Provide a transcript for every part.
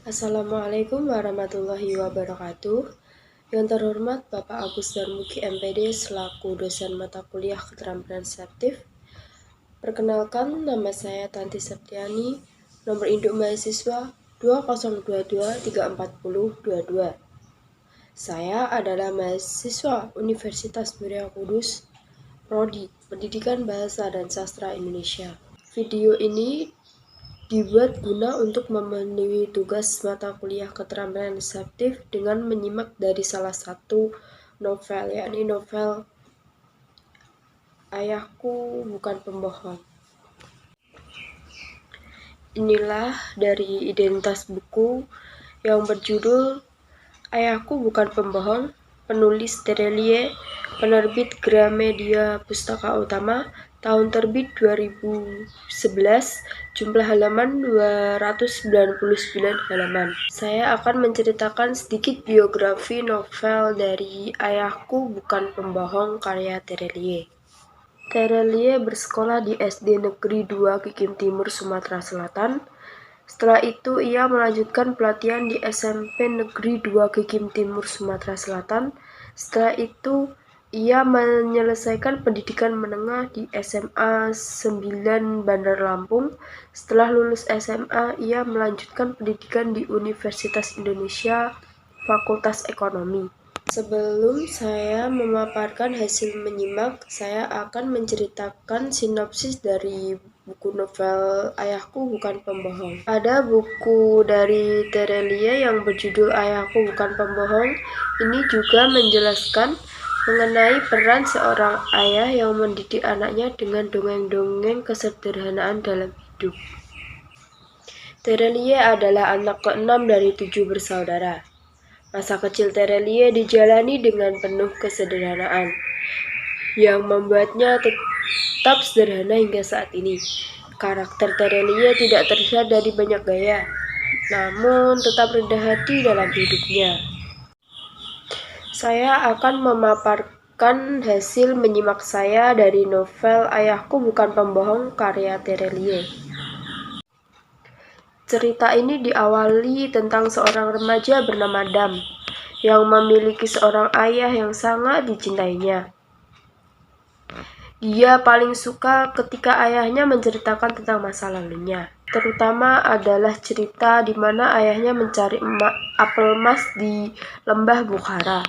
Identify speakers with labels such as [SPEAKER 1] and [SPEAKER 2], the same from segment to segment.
[SPEAKER 1] Assalamualaikum warahmatullahi wabarakatuh. Yang terhormat Bapak Agus Darmugi MPD selaku dosen mata kuliah keterampilan adaptif. Perkenalkan, nama saya Tanti Septiani, nomor induk mahasiswa 2022340022. Saya adalah mahasiswa Universitas Muria Kudus, Prodi Pendidikan Bahasa dan Sastra Indonesia. Video ini dibuat guna untuk memenuhi tugas mata kuliah keterampilan adaptif dengan menyimak dari salah satu novel, yakni novel Ayahku Bukan Pembohong. Inilah dari identitas buku yang berjudul Ayahku Bukan Pembohong, penulis Terelie, penerbit Gramedia Pustaka Utama, tahun terbit 2011, jumlah halaman 299 halaman. Saya akan menceritakan sedikit biografi novel dari Ayahku Bukan Pembohong karya Terelie. Terelie bersekolah di SD Negeri 2 Kikim Timur, Sumatera Selatan. Setelah itu, ia melanjutkan pelatihan di SMP Negeri 2 Kikim Timur, Sumatera Selatan. Setelah itu, ia menyelesaikan pendidikan menengah di SMA 9 Bandar Lampung. Setelah lulus SMA, ia melanjutkan pendidikan di Universitas Indonesia, Fakultas Ekonomi. Sebelum saya memaparkan hasil menyimak, saya akan menceritakan sinopsis dari buku novel Ayahku Bukan Pembohong. Ada buku dari Terelie yang berjudul Ayahku Bukan Pembohong. Ini juga menjelaskan mengenai peran seorang ayah yang mendidik anaknya dengan dongeng-dongeng kesederhanaan dalam hidup. Terelie adalah anak ke-6 dari 7 bersaudara. Masa kecil Terelie dijalani dengan penuh kesederhanaan, yang membuatnya tetap sederhana hingga saat ini. Karakter Terelie tidak terlihat dari banyak gaya, namun tetap rendah hati dalam hidupnya. Saya akan memaparkan hasil menyimak saya dari novel Ayahku Bukan Pembohong karya Terelie. Cerita ini diawali tentang seorang remaja bernama Dam yang memiliki seorang ayah yang sangat dicintainya. Dia paling suka ketika ayahnya menceritakan tentang masa lalunya. Terutama adalah cerita di mana ayahnya mencari apel emas di lembah Bukhara,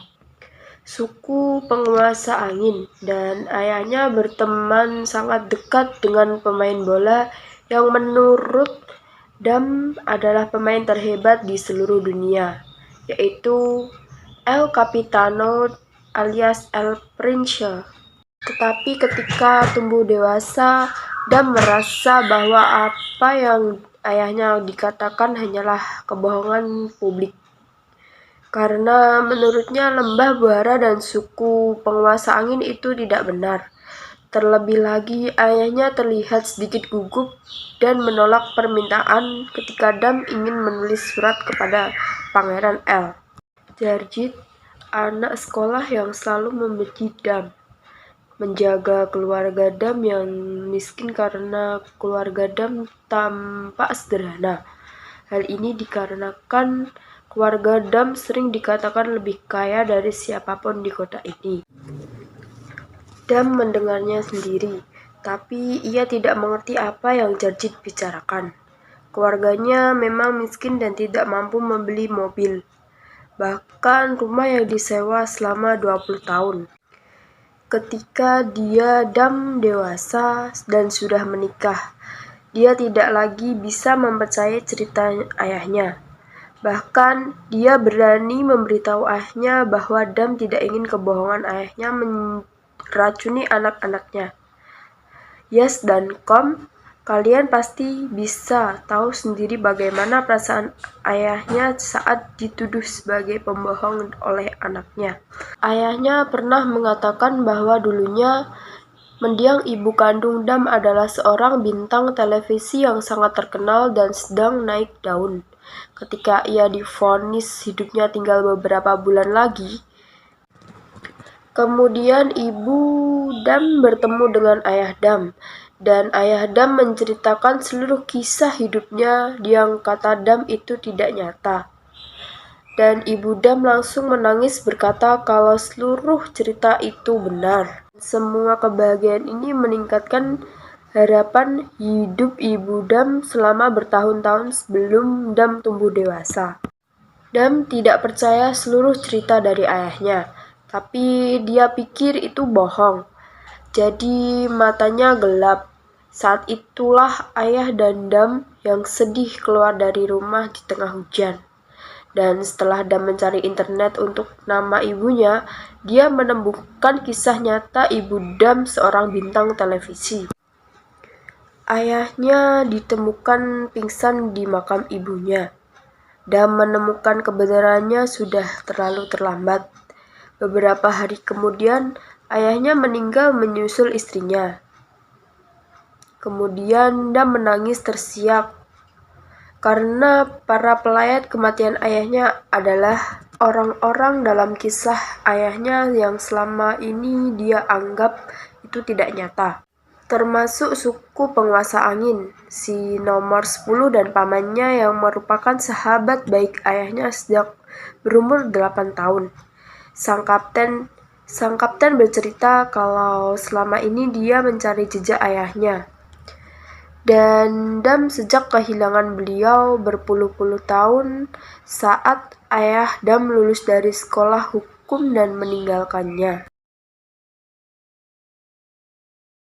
[SPEAKER 1] suku penguasa angin, dan ayahnya berteman sangat dekat dengan pemain bola yang menurut Dam adalah pemain terhebat di seluruh dunia, yaitu El Capitano alias El Prince. Tetapi ketika tumbuh dewasa, Dam merasa bahwa apa yang ayahnya dikatakan hanyalah kebohongan publik. Karena menurutnya lembah Bukhara dan suku penguasa angin itu tidak benar. Terlebih lagi, ayahnya terlihat sedikit gugup dan menolak permintaan ketika Dam ingin menulis surat kepada Pangeran El. Jarjit, anak sekolah yang selalu membenci Dam, menjaga keluarga Dam yang miskin karena keluarga Dam tampak sederhana. Hal ini dikarenakan keluarga Dam sering dikatakan lebih kaya dari siapapun di kota ini. Dam mendengarnya sendiri, tapi ia tidak mengerti apa yang Jarjit bicarakan. Keluarganya memang miskin dan tidak mampu membeli mobil, bahkan rumah yang disewa selama 20 tahun. Ketika Dam dewasa dan sudah menikah, dia tidak lagi bisa mempercayai cerita ayahnya. Bahkan, dia berani memberitahu ayahnya bahwa Dam tidak ingin kebohongan ayahnya meracuni anak-anaknya. Yes dan Kom, kalian pasti bisa tahu sendiri bagaimana perasaan ayahnya saat dituduh sebagai pembohong oleh anaknya. Ayahnya pernah mengatakan bahwa dulunya mendiang ibu kandung Dam adalah seorang bintang televisi yang sangat terkenal dan sedang naik daun. Ketika ia divonis hidupnya tinggal beberapa bulan lagi, kemudian ibu Dam bertemu dengan ayah Dam Dan ayah Dam menceritakan seluruh kisah hidupnya yang kata Dam itu tidak nyata. Dan Ibu Dam langsung menangis berkata kalau seluruh cerita itu benar. Semua kebahagiaan ini meningkatkan harapan hidup Ibu Dam selama bertahun-tahun sebelum Dam tumbuh dewasa. Dam tidak percaya seluruh cerita dari ayahnya, tapi dia pikir itu bohong. Jadi matanya gelap. Saat itulah ayah dan Dam yang sedih keluar dari rumah di tengah hujan. Dan setelah Dam mencari internet untuk nama ibunya, dia menemukan kisah nyata Ibu Dam seorang bintang televisi. Ayahnya ditemukan pingsan di makam ibunya. Dam menemukan kebenarannya sudah terlalu terlambat. Beberapa hari kemudian, ayahnya meninggal menyusul istrinya. Kemudian Dam menangis tersiak karena para pelayat kematian ayahnya adalah orang-orang dalam kisah ayahnya yang selama ini dia anggap itu tidak nyata. Termasuk suku penguasa angin, si nomor 10 dan pamannya yang merupakan sahabat baik ayahnya sejak berumur 8 tahun. Sang kapten bercerita kalau selama ini dia mencari jejak ayahnya. Dan Dam sejak kehilangan beliau berpuluh-puluh tahun saat ayah Dam lulus dari sekolah hukum dan meninggalkannya.